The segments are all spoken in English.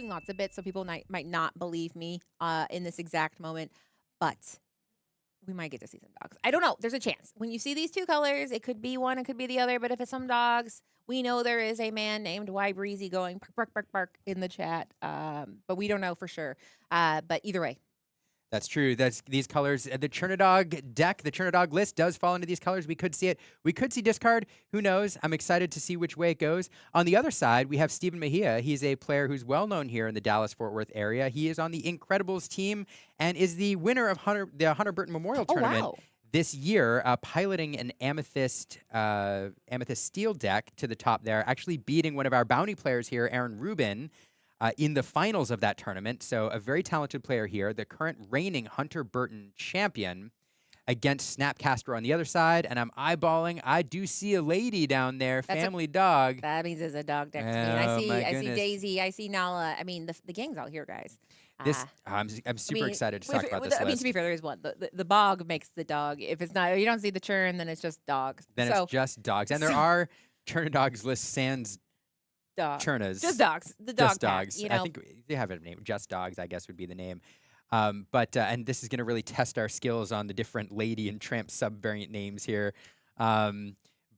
doing lots of bits, so people might not believe me in this exact moment, but we might get to see some dogs. I don't know. There's a chance. When you see these two colors, it could be one, it could be the other. But if it's some dogs, we know there is a man named Y Breezy going bark, bark, bark, bark in the chat. But we don't know for sure. But either way. That's true. That's these colors. The Chernodog deck, the Chernodog list does fall into these colors. We could see it. We could see discard. Who knows? I'm excited to see which way it goes. On the other side, we have Stephen Mejia. He's a player who's well known here in the Dallas-Fort Worth area. He is on the Incredibles team and is the winner of the Hunter Burton Memorial Tournament. Wow. This year, piloting an Amethyst Steel deck to the top there, actually beating one of our bounty players here, Aaron Rubin, in the finals of that tournament. So a very talented player here, the current reigning Hunter Burton champion, against Snapcaster on the other side. And I'm eyeballing. I do see a lady down there, family dog. That means it's a dog deck to me. Oh, And I my see goodness. Daisy. I see Nala. I mean, the gang's out here, guys. I'm super excited to talk about this I mean, list. to be fair, there is one. The bog makes the dog. If it's not, you don't see the churn, then it's just dogs. Then it's just dogs. And there are Chernodogs list sans Chernas. Just dogs. The dog Just pack, dogs. you know. I think they have a name. Just Dogs, I guess, would be the name. And this is going to really test our skills on the different lady and tramp subvariant names here. Yeah,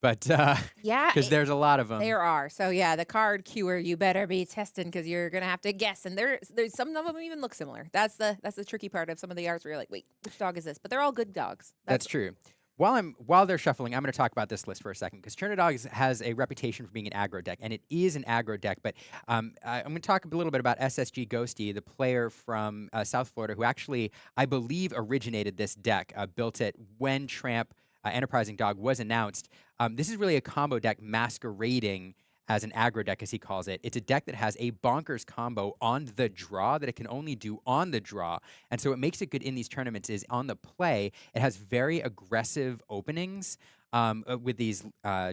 because there's a lot of them. there are. So yeah, the card queuer, you better be testing because you're gonna have to guess. And there's some of them even look similar. That's the tricky part of some of the arts where you're like, wait, which dog is this? But they're all good dogs. That's true. While they're shuffling, I'm going to talk about this list for a second because Chernodogs has a reputation for being an aggro deck, and it is an aggro deck. But I'm going to talk a little bit about SSG Ghosty, the player from South Florida, who actually, I believe, originated this deck, built it when Tramp Enterprising Dog was announced. This is really a combo deck masquerading as an aggro deck, as he calls it. It's a deck that has a bonkers combo on the draw that it can only do on the draw. And so what makes it good in these tournaments is on the play, it has very aggressive openings with these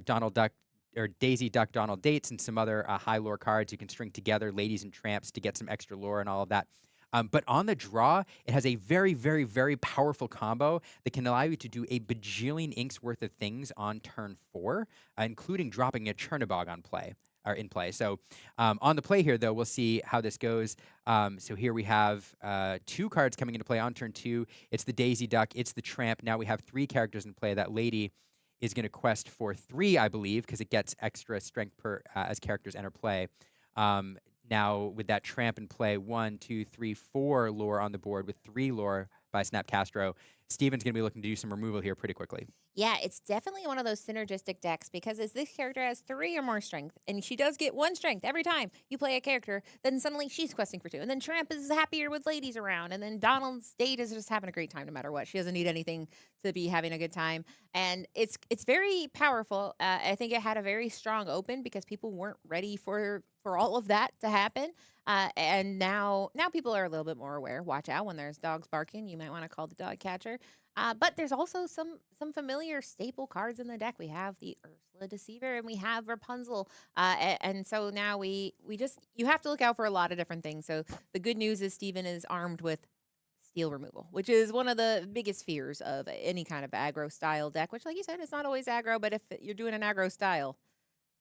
Donald Duck or Daisy Duck Donald Dates and some other high lore cards you can string together, ladies and tramps, to get some extra lore and all of that. But on the draw, it has a very, very, very powerful combo that can allow you to do a bajillion inks worth of things on turn 4, including dropping a Chernobog on play or in play. So on the play here, though, we'll see how this goes. So here we have 2 cards coming into play on turn 2. It's the Daisy Duck. It's the Tramp. Now we have 3 characters in play. That lady is going to quest for 3, I believe, because it gets extra strength per as characters enter play. Now, with that Tramp in play, 1, 2, 3, 4 lore on the board with 3 lore by Snapcastro, Steven's going to be looking to do some removal here pretty quickly. Yeah, it's definitely one of those synergistic decks because as this character has 3 or more strength, and she does get 1 strength every time you play a character, then suddenly she's questing for 2. And then Tramp is happier with ladies around. And then Donald's date is just having a great time no matter what. She doesn't need anything to be having a good time. And it's very powerful. I think it had a very strong open because people weren't ready for all of that to happen. And now people are a little bit more aware. Watch out when there's dogs barking. You might want to call the dog catcher. But there's also some familiar staple cards in the deck. We have the Ursula Deceiver and we have Rapunzel. And so now you have to look out for a lot of different things. So the good news is Steven is armed with steel removal, which is one of the biggest fears of any kind of aggro style deck, which like you said, it's not always aggro, but if you're doing an aggro style,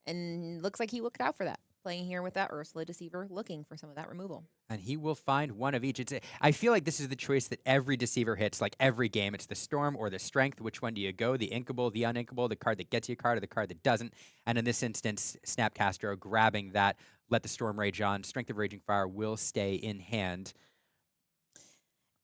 and looks like he looked out for that. Playing here with that Ursula Deceiver, looking for some of that removal. And he will find one of each. I feel like this is the choice that every Deceiver hits, like every game. It's the Storm or the Strength. Which one do you go? The Inkable, the Uninkable, the card that gets you a card, or the card that doesn't. And in this instance, Snapcaster grabbing that, let the Storm rage on. Strength of Raging Fire will stay in hand.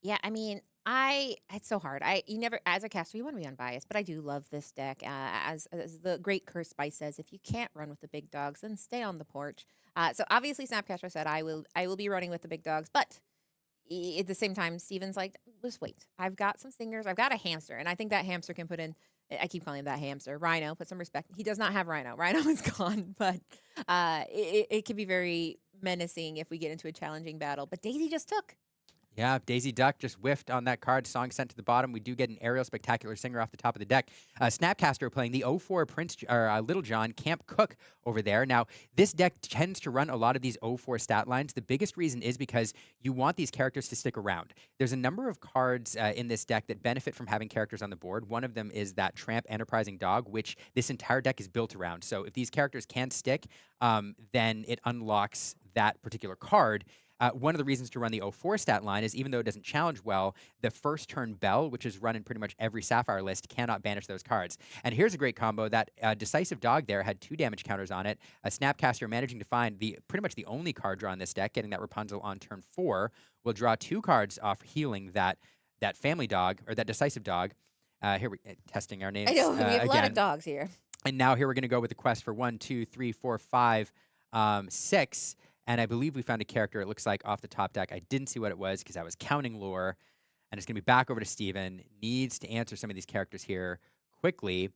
Yeah, I mean, it's so hard. You never, as a caster, you want to be unbiased, but I do love this deck. As the great Curse Spice says, if you can't run with the big dogs, then stay on the porch. So obviously, Snapcaster said I will be running with the big dogs, but at the same time, Steven's like, just wait. I've got some stingers. I've got a hamster, and I think that hamster can put in. I keep calling him that hamster. Rhino, put some respect. He does not have Rhino. Rhino is gone, but it can be very menacing if we get into a challenging battle. But Daisy just took. Yeah, Daisy Duck just whiffed on that card. Song sent to the bottom. We do get an Aerial Spectacular Singer off the top of the deck. Snapcaster playing the 04 Little John Camp Cook over there. Now, this deck tends to run a lot of these 04 stat lines. The biggest reason is because you want these characters to stick around. There's a number of cards in this deck that benefit from having characters on the board. One of them is that Tramp Enterprising Dog, which this entire deck is built around. So if these characters can stick, then it unlocks that particular card. One of the reasons to run the 04 stat line is even though it doesn't challenge well, the first turn Bell, which is run in pretty much every Sapphire list, cannot banish those cards. And here's a great combo. That Decisive Dog there had 2 damage counters on it. A Snapcaster managing to find pretty much the only card draw in this deck, getting that Rapunzel on turn 4, will draw 2 cards off healing that Family Dog, or that Decisive Dog. Here we testing our names I know we have a lot of again. dogs here. And now here we're going to go with the quest for 1, 2, 3, 4, 5, 6. And I believe we found a character, it looks like, off the top deck. I didn't see what it was because I was counting lore. And it's going to be back over to Steven. Needs to answer some of these characters here quickly.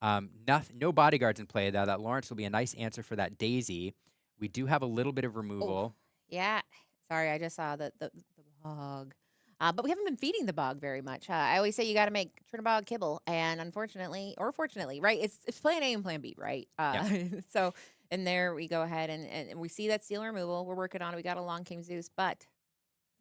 No bodyguards in play, though. That Lawrence will be a nice answer for that Daisy. We do have a little bit of removal. Yeah. Sorry, I just saw the bog. But we haven't been feeding the bog very much. I always say you got to make Chernabog kibble. And unfortunately, or fortunately, right, it's plan A and plan B, right? So... And there we go ahead and we see that steel removal. We're working on it. We got a Long King Zeus, but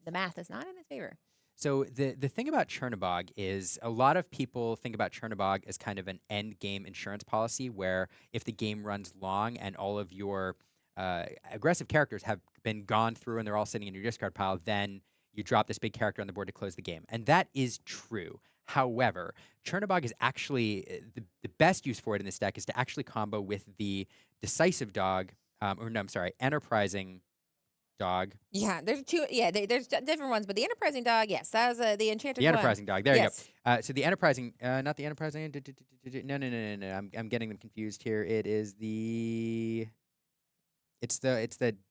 the math is not in his favor. So the thing about Chernabog is a lot of people think about Chernabog as kind of an end game insurance policy where if the game runs long and all of your aggressive characters have been gone through and they're all sitting in your discard pile, then you drop this big character on the board to close the game. And that is true. However, Chernabog is actually the best use for it in this deck is to actually combo with the Decisive Dog, Enterprising Dog. Yeah, there's 2. Yeah, there's different ones, but the Enterprising Dog, yes, that was the enchanted The one. Enterprising Dog. There yes. you go. So the Enterprising, not the Enterprising. No. I'm getting them confused here. It's the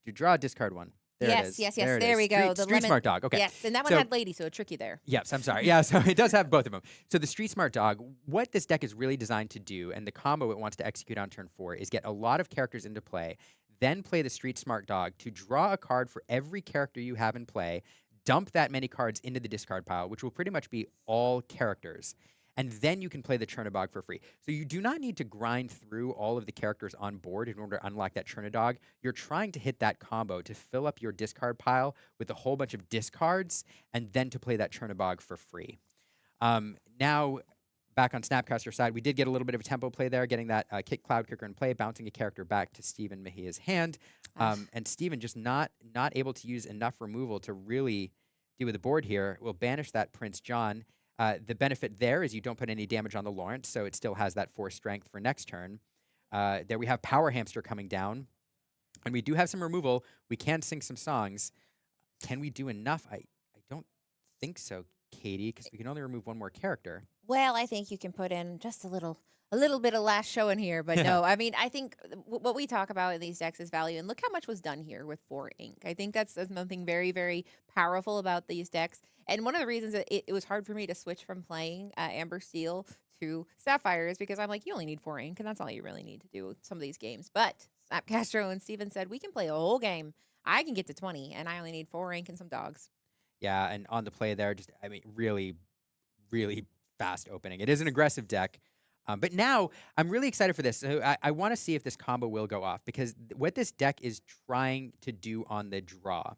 you draw a discard one. There it is. Yes. There we go. The Street Smart Dog. Okay. Yes, and that one had Lady, so a tricky there. Yes, I'm sorry. Yeah, so it does have both of them. So the Street Smart Dog, what this deck is really designed to do, and the combo it wants to execute on turn 4, is get a lot of characters into play, then play the Street Smart Dog to draw a card for every character you have in play, dump that many cards into the discard pile, which will pretty much be all characters. And then you can play the Chernabog for free. So you do not need to grind through all of the characters on board in order to unlock that Chernadog. You're trying to hit that combo to fill up your discard pile with a whole bunch of discards and then to play that Chernabog for free. Now, back on Snapcaster side, we did get a little bit of a tempo play there, getting that Cloud Kicker in play, bouncing a character back to Stephen Mejia's hand. And Stephen just not able to use enough removal to really deal with the board here. We'll banish that Prince John. The benefit there is you don't put any damage on the Lawrence, so it still has that 4 strength for next turn. There we have Power Hamster coming down. And we do have some removal. We can sing some songs. Can we do enough? I don't think so, Katie, because we can only remove 1 more character. Well, I think you can put in just a little bit of last show in here, but no, I mean, I think what we talk about in these decks is value, and look how much was done here with 4 ink. I think that's something very, very powerful about these decks, and one of the reasons that it was hard for me to switch from playing Amber Steel to Sapphire is because I'm like, you only need 4 ink, and that's all you really need to do with some of these games. But Snapcastro and Steven said, we can play a whole game. I can get to 20, and I only need 4 ink and some dogs. Yeah, and on the play there, just, I mean, really, really fast opening. It is an aggressive deck. But now I'm really excited for this. So I want to see if this combo will go off because what this deck is trying to do on the draw.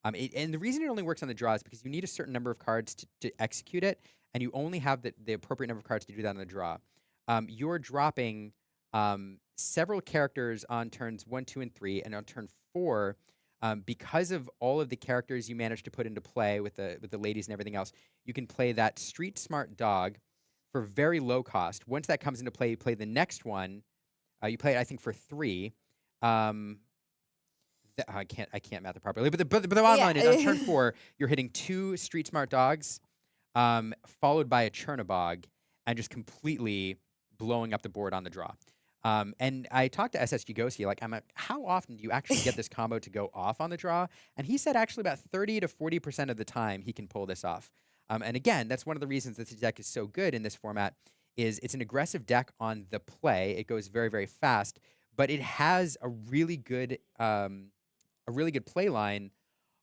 And the reason it only works on the draw is because you need a certain number of cards to execute it, and you only have the appropriate number of cards to do that on the draw. You're dropping several characters on turns 1, 2, and 3, and on turn 4, because of all of the characters you managed to put into play with the ladies and everything else, you can play that Street Smart Dog for very low cost. Once that comes into play, you play the next one. You play it, I think, for 3. I can't math it properly. But the bottom line is on turn 4, you're hitting 2 Street Smart Dogs, followed by a Chernabog, and just completely blowing up the board on the draw. And I talked to SSG Ghosty, like, how often do you actually get this combo to go off on the draw? And he said actually about 30 to 40% of the time he can pull this off. And again, that's one of the reasons that this deck is so good in this format is it's an aggressive deck on the play. It goes very, very fast, but it has a really good play line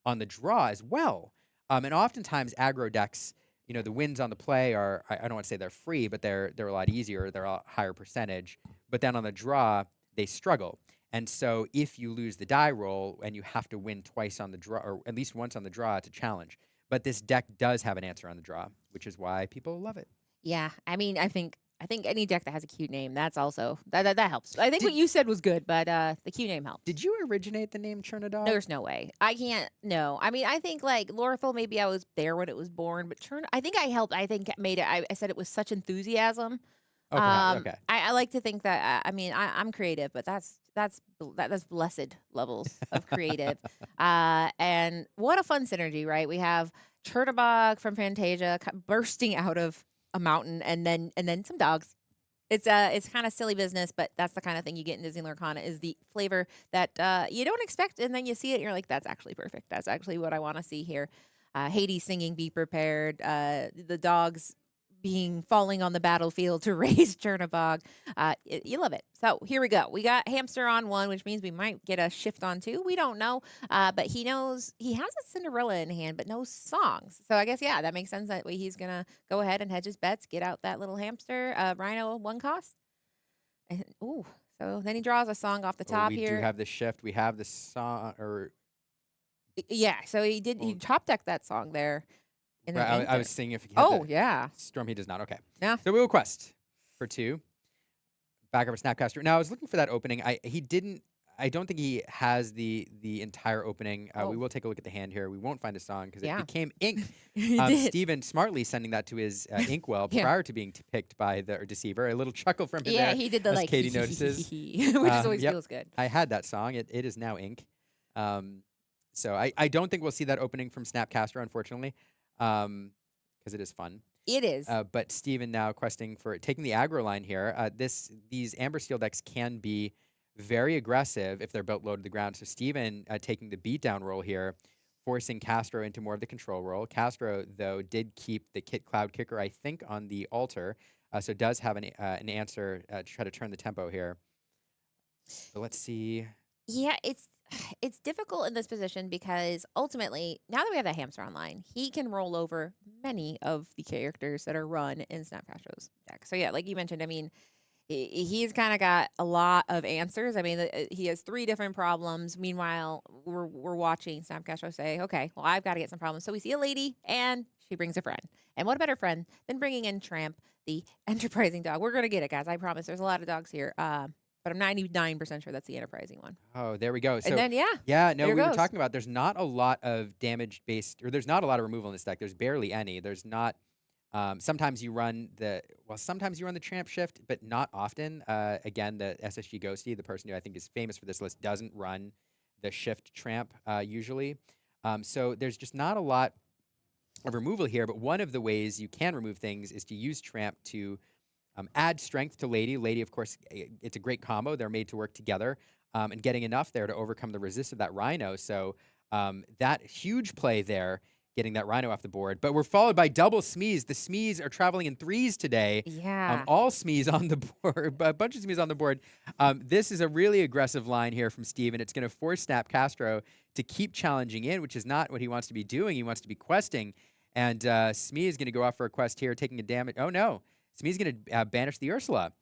on the draw as well. And oftentimes aggro decks, you know, the wins on the play are, I don't want to say they're free, but they're a lot easier. They're a higher percentage. But then on the draw, they struggle. And so if you lose the die roll and you have to win twice on the draw, or at least once on the draw, it's a challenge. But this deck does have an answer on the draw, which is why people love it. Yeah, I mean, I think I think any deck that has a cute name, that's also that helps. I think what you said was good, but the cute name helps. Did you originate the name Chernodog? There's no way. I can't. No. I mean, I think like Lorthel, maybe I was there when it was born, but I think I helped. I think made it. I said it was such enthusiasm. Oh, perhaps. Okay. I like to think that. I mean, I'm creative, but that's blessed levels of creative. And what a fun synergy, right? We have Chernobog from Fantasia bursting out of a mountain, and then some dogs. It's kind of silly business, but that's the kind of thing you get in Disney Lorcana is the flavor that you don't expect, and then you see it, and you're like, that's actually perfect. That's actually what I want to see here. Hades singing "Be Prepared," the dogs falling on the battlefield to raise Chernobog. You love it. So here we go. We got Hamster on 1, which means we might get a shift on 2. We don't know, but he knows he has a Cinderella in hand, but no songs. So I guess that makes sense. That way he's gonna go ahead and hedge his bets, get out that little hamster. Rhino 1 cost. And, ooh. So then he draws a song off the top we here. do have the shift. We have the song, or yeah. So he did. He top decked that song there. I was seeing if he had yeah. Storm. He does not. Okay. Yeah. So we will quest for 2. Back up a Snapcaster. Now I was looking for that opening. He didn't. I don't think he has the entire opening. We will take a look at the hand here. We won't find a song because it became ink. Steven smartly sending that to his inkwell prior to being picked by the Deceiver. A little chuckle from him. Yeah, he did the like Katie notices, which always feels good. I had that song. It is now ink. So I don't think we'll see that opening from Snapcaster, unfortunately, because it is fun. It is. But Steven now questing for taking the aggro line here. These Amber Steel decks can be very aggressive if they're built low to the ground. So Steven taking the beatdown role here, forcing Castro into more of the control role. Castro, though, did keep the Cloud Kicker, I think, on the altar. So does have an answer to try to turn the tempo here. So let's see. Yeah, it's difficult in this position because ultimately, now that we have that hamster online, he can roll over many of the characters that are run in Snapcastro's deck. So yeah, like you mentioned, I mean, he's kind of got a lot of answers. I mean, he has 3 different problems. Meanwhile, we're watching Snapcastro say, okay, well, I've got to get some problems. So we see a lady and she brings a friend. And what a better friend than bringing in Tramp, the enterprising dog. We're going to get it, guys. I promise. There's a lot of dogs here. But I'm 99% sure that's the enterprising one. Oh, there we go. So, and then, no, we were talking about there's not a lot of damage-based, or there's not a lot of removal in this deck. There's barely any. There's not, sometimes you run the Tramp shift, but not often. Again, the SSG Ghosty, the person who I think is famous for this list, doesn't run the shift Tramp usually. So there's just not a lot of removal here, but one of the ways you can remove things is to use Tramp to add strength to Lady. Lady, of course, it's a great combo. They're made to work together, and getting enough there to overcome the resist of that Rhino. So that huge play there, getting that Rhino off the board. But we're followed by double Smees. The Smees are traveling in 3s today. Yeah. All Smees on the board, a bunch of Smees on the board. This is a really aggressive line here from Steven. It's going to force Snapcastro to keep challenging in, which is not what he wants to be doing. He wants to be questing. And Smee is going to go off for a quest here, taking a damage. Oh, no. Smee's going to banish the Ursula,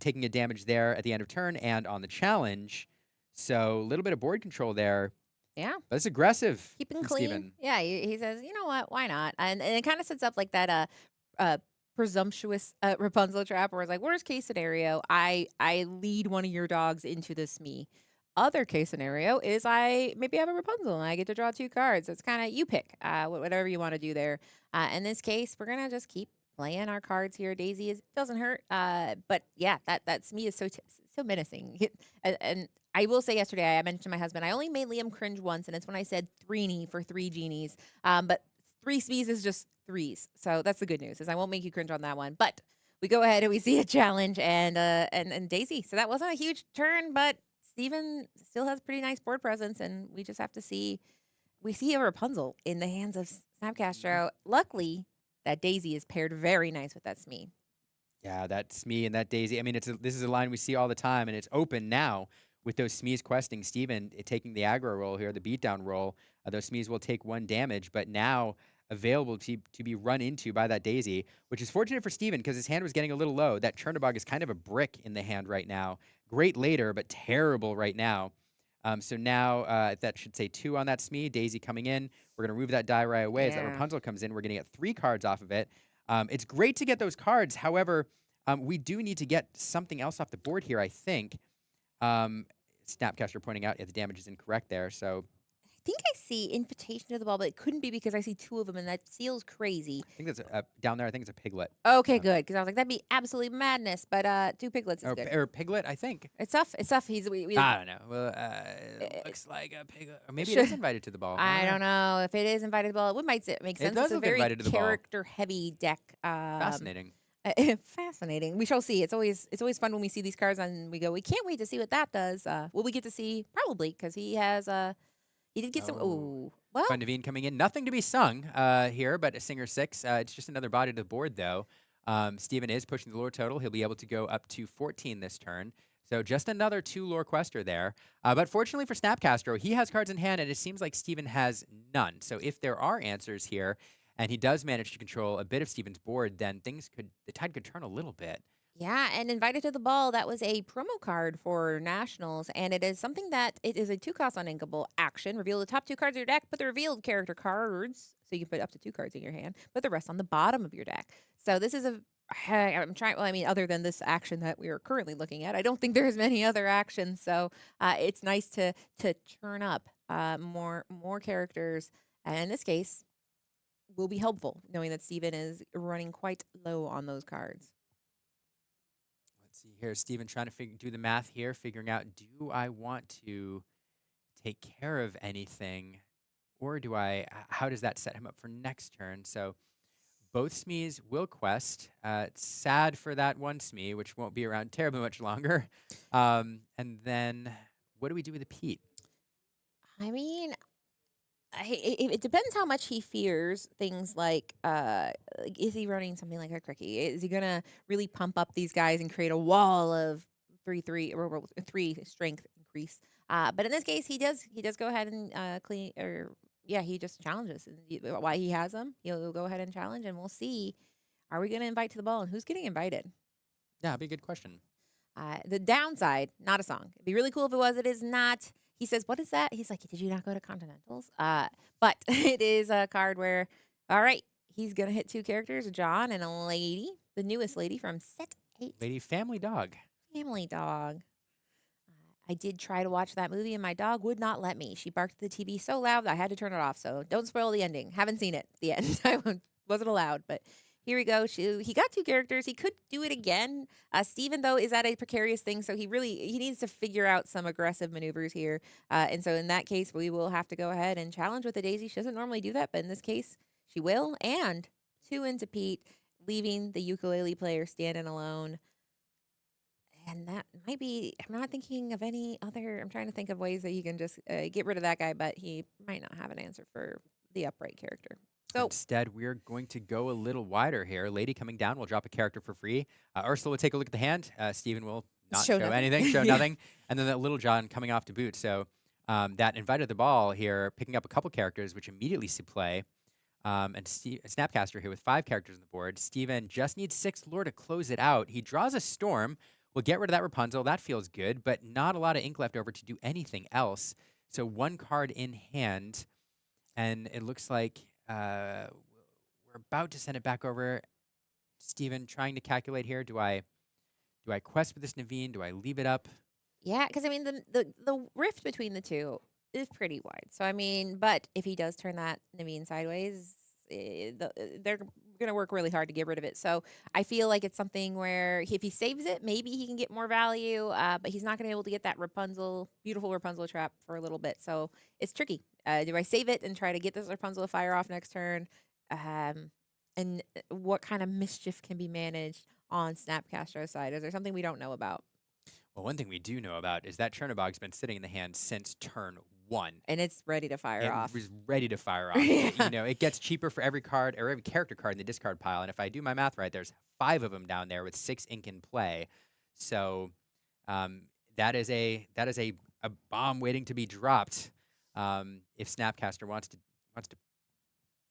taking a damage there at the end of turn and on the challenge. So a little bit of board control there. Yeah. But it's aggressive. Keeping clean. Steven. Yeah, he says, you know what, why not? And it kind of sets up like that presumptuous Rapunzel trap where it's like, worst case scenario, I lead one of your dogs into the Smee. Other case scenario is maybe have a Rapunzel and I get to draw 2 cards. So it's kind of you pick whatever you want to do there. In this case, we're going to just keep playing our cards here. Daisy doesn't hurt. But yeah, that Smee is so menacing. And I will say yesterday, I mentioned to my husband, I only made Liam cringe once, and it's when I said 3 for 3 genies. But 3 Smees is just 3s. So that's the good news, is I won't make you cringe on that one. But we go ahead and we see a challenge and Daisy. So that wasn't a huge turn, but Steven still has pretty nice board presence, and we just have to see. We see a Rapunzel in the hands of Snapcastro. Luckily, that Daisy is paired very nice with that Smee. Yeah, that Smee and that Daisy. I mean, this is a line we see all the time, and it's open now with those Smees questing. Steven taking the aggro roll here, the beatdown roll. Those Smees will take 1 damage, but now available to be run into by that Daisy, which is fortunate for Steven because his hand was getting a little low. That Chernobog is kind of a brick in the hand right now. Great later, but terrible right now. So now that should say 2 on that Smee. Daisy coming in. We're going to remove that die right away. As that Rapunzel comes in, we're going to get 3 cards off of it. It's great to get those cards. However, We do need to get something else off the board here, I think. Snapcaster pointing out, yeah, the damage is incorrect there. So I think I see invitation to the ball, but it couldn't be because I see two of them, and that feels crazy. I think that's down there. I think it's a piglet. Okay, good, because I was like, that'd be absolutely madness. But two piglets is Or, good. or piglet, I think. It's tough. It's tough. We I don't know. Well, it looks like a piglet. Or maybe it should. is invited to the ball. I don't know if it is invited to the ball. It might make It sense. does It's a look very invited to the ball. character-heavy deck. Fascinating. Fascinating. We shall see. It's always fun when we see these cards and we go, we can't wait to see what that does. Will we get to see? Probably, because he has he did get some. Oh. Oh, well, Fun Naveen coming in. Nothing to be sung here, but a Singer 6. It's just another body to the board, though. Steven is pushing the lore total. He'll be able to go up to 14 this turn. So just another 2 lore quester there. But fortunately for Snapcaster, he has cards in hand, and it seems like Steven has none. So if there are answers here, and he does manage to control a bit of Steven's board, then the tide could turn a little bit. yeah, and invited to the ball. That was a promo card for Nationals, and it is something that it is a 2-cost uninkable action. Reveal the top 2 cards of your deck. Put the revealed character cards, so you can put up to 2 cards in your hand. Put the rest on the bottom of your deck. So this is I'm trying. Well, I mean, other than this action that we are currently looking at, I don't think there's many other actions. So it's nice to turn up more characters, and in this case, will be helpful knowing that Steven is running quite low on those cards. Let's see here. Steven trying to do the math here, figuring out, do I want to take care of anything, or how does that set him up for next turn? So both Smees will quest. It's sad for that one Smee, which won't be around terribly much longer. And then what do we do with the Pete? I mean, it depends how much he fears things like, is he running something like a Cricky? Is he gonna really pump up these guys and create a wall of 3/3 or 3 strength increase? But in this case, he does go ahead and clean, or yeah, he just challenges. And why he has them, he'll go ahead and challenge, and we'll see. Are we gonna invite to the ball, and who's getting invited? Yeah, that'd be a good question. The downside, not a song. It'd be really cool if it was. It is not. He says, "What is that?" He's like, "Did you not go to Continentals?" But it is a card where, all right, he's gonna hit 2 characters, a John and a lady, the newest lady from set 8, Lady Family Dog. Family Dog. I did try to watch that movie, and my dog would not let me. She barked at the TV so loud that I had to turn it off. So don't spoil the ending. Haven't seen it. The end. I wasn't allowed, but. Here we go. He got 2 characters. He could do it again. Steven, though, is at a precarious thing, so he needs to figure out some aggressive maneuvers here. And so in that case, we will have to go ahead and challenge with the Daisy. She doesn't normally do that, but in this case, she will. And 2 into Pete, leaving the ukulele player standing alone. And that might be, I'm not thinking of any other, I'm trying to think of ways that you can just get rid of that guy, but he might not have an answer for the upright character. So instead, we're going to go a little wider here. Lady coming down will drop a character for free. Ursula will take a look at the hand. Steven will not show anything, show nothing. And then that Little John coming off to boot. So that invited the ball here, picking up a couple characters, which immediately see play. And Snapcaster here with 5 characters on the board. Steven just needs 6 lore to close it out. He draws a Storm. We'll get rid of that Rapunzel. That feels good, but not a lot of ink left over to do anything else. So 1 card in hand, and it looks like we're about to send it back over. Steven trying to calculate here. Do I quest with this Naveen? Do I leave it up? yeah, because I mean the rift between the 2 is pretty wide. So I mean, but if he does turn that Naveen sideways, they're gonna work really hard to get rid of it. So I feel like it's something where if he saves it, maybe he can get more value. But he's not gonna be able to get that beautiful Rapunzel trap for a little bit. So it's tricky. Do I save it and try to get this Rapunzel to fire off next turn? And what kind of mischief can be managed on Snapcaster's side? Is there something we don't know about? Well, one thing we do know about is that Chernobog's been sitting in the hand since turn 1. And it's ready to fire off. It was ready to fire off. Yeah. You know, it gets cheaper for every card or every character card in the discard pile. And if I do my math right, there's 5 of them down there with 6 ink in play. So that is a bomb waiting to be dropped. If Snapcaster wants to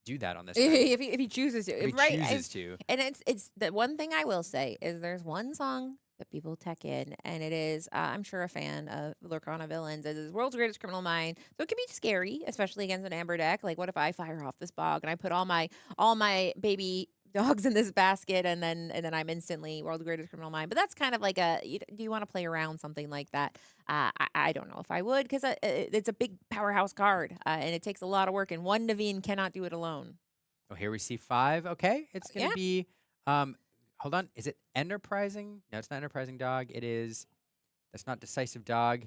do that on this turn. if he chooses to, If he right? chooses to. And it's the one thing I will say is there's one song that people tech in, and it is I'm sure a fan of Lorcana Villains. It is World's Greatest Criminal Mind, so it can be scary, especially against an amber deck. Like, what if I fire off this bog and I put all my baby dogs in this basket, and then I'm instantly world's greatest criminal mind. But that's kind of like do you want to play around something like that? I don't know if I would, because it's a big powerhouse card, and it takes a lot of work, and one Naveen cannot do it alone. Oh, here we see 5. Okay, it's going Yeah. to be, hold on. Is it enterprising? No, it's not enterprising dog. It is, that's not decisive dog.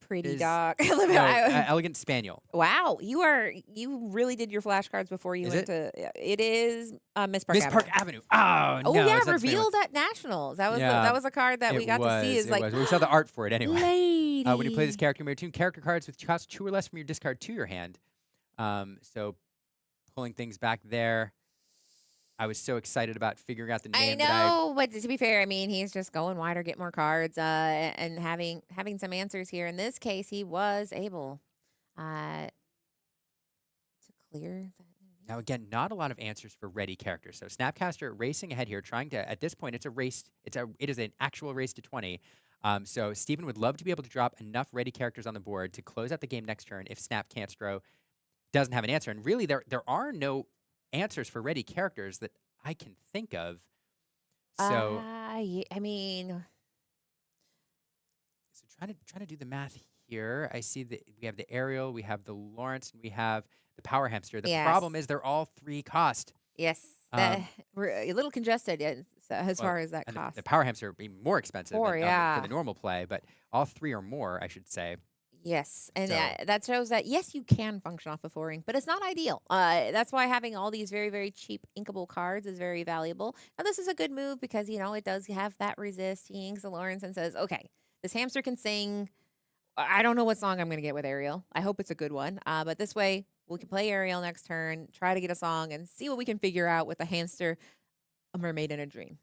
Pretty Is- dog. No, elegant spaniel. Wow, you really did your flashcards before you Is went to. It is Miss Park Miss Avenue. Park Avenue. Oh, Oh no. yeah, it's not spaniel. revealed at Nationals. That was Yeah, that was a card that we got to see. Is It like was. We saw the art for it anyway. lady. When you play this character, you may tune character cards with cost 2 or less from your discard to your hand. So pulling things back there. I was so excited about figuring out the name. I know, but to be fair, I mean, he's just going wider, get more cards, and having some answers here. In this case, he was able to clear that. Now, again, not a lot of answers for ready characters. So Snapcaster racing ahead here, trying to, at this point, it's a race. It is an actual race to 20. So Steven would love to be able to drop enough ready characters on the board to close out the game next turn if Snapcastro doesn't have an answer. And really, there are no answers for ready characters that I can think of. So, Yeah, I mean, so trying to do the math here. I see that we have the Ariel, we have the Lawrence, and we have the Power Hamster. The Yes. problem is they're all 3 cost. yes, we're a little congested as far as that And cost. the Power Hamster would be more expensive More, than, yeah. for the normal play, but all 3 or more, I should say. Yes, and So- that shows that yes, you can function off of 4 ink, but it's not ideal. That's why having all these very, very cheap inkable cards is very valuable. Now this is a good move because it does have that resist. He inks the Lawrence and says, "Okay, this hamster can sing. I don't know what song I'm going to get with Ariel. I hope it's a good one. But this way we can play Ariel next turn, try to get a song, and see what we can figure out with a hamster, a mermaid, and a dream."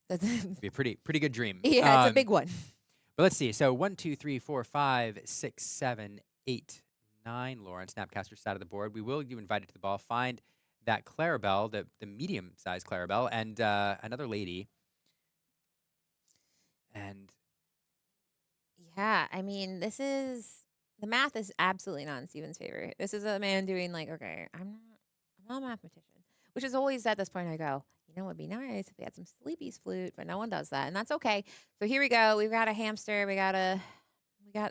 That's It'd be a pretty good dream. yeah, it's a big one. But let's see. So 1, 2, 3, 4, 5, 6, 7, 8, 9. Lawrence, Snapcaster side of the board. We will get you invited to the ball. Find that Clarabelle, the medium-sized Clarabelle, and another lady. And Yeah, I mean, the math is absolutely not in Steven's favor. This is a man doing like, okay, I'm not a mathematician, which is always at this point I go, it would be nice if they had some Sleepy's flute, but no one does that, and that's okay. So here we go. We've got a hamster. We got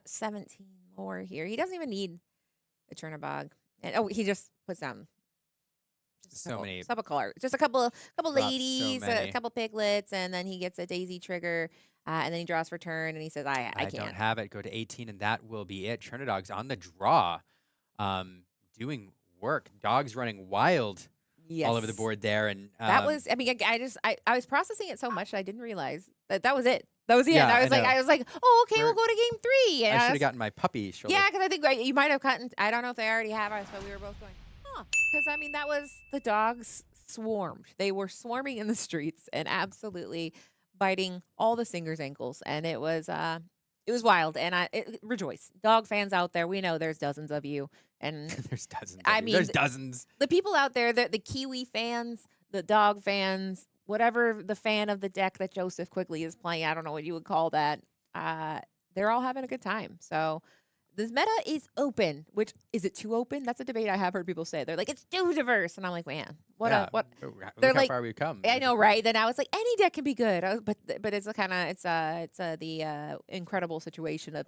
17 more here. He doesn't even need a Chernabog. And he just puts down many. Just a couple Drops so ladies, a many. couple piglets, and then he gets a daisy trigger, and then he draws for turn, and he says, I I can't. don't have it. Go to 18, and that will be it. Chernadog's on the draw, doing work. Dogs running wild all over the Yes. board there. And That was, I mean, I was processing it so much that I didn't realize that was it. That was the Yeah, end. I I was like, oh, okay, we'll go to game 3. And I should have was- gotten my puppy shoulder. yeah, because I think you might have gotten, I don't know if they already have us, but we were both going, huh. Because, I mean, that was, the dogs swarmed. They were swarming in the streets and absolutely biting all the singers' ankles. And it was wild. And rejoice. Dog fans out there, we know there's dozens of you. And There's dozens. I of you. There's mean, dozens. the people out there, the Kiwi fans, the dog fans, whatever the fan of the deck that Joseph Quigley is playing, I don't know what you would call that. They're all having a good time. So this meta is open. Which is it too open? That's a debate I have heard people say. They're like, it's too diverse, and I'm like, man, what? Look They're how like- far we've come. I know, right? Then I was like, any deck can be good. But it's a kind of the incredible situation of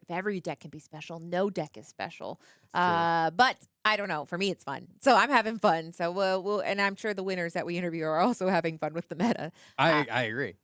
every deck can be special. No deck is special. That's But I don't know. For me, it's fun. So I'm having fun. So we'll and I'm sure the winners that we interview are also having fun with the meta. I agree.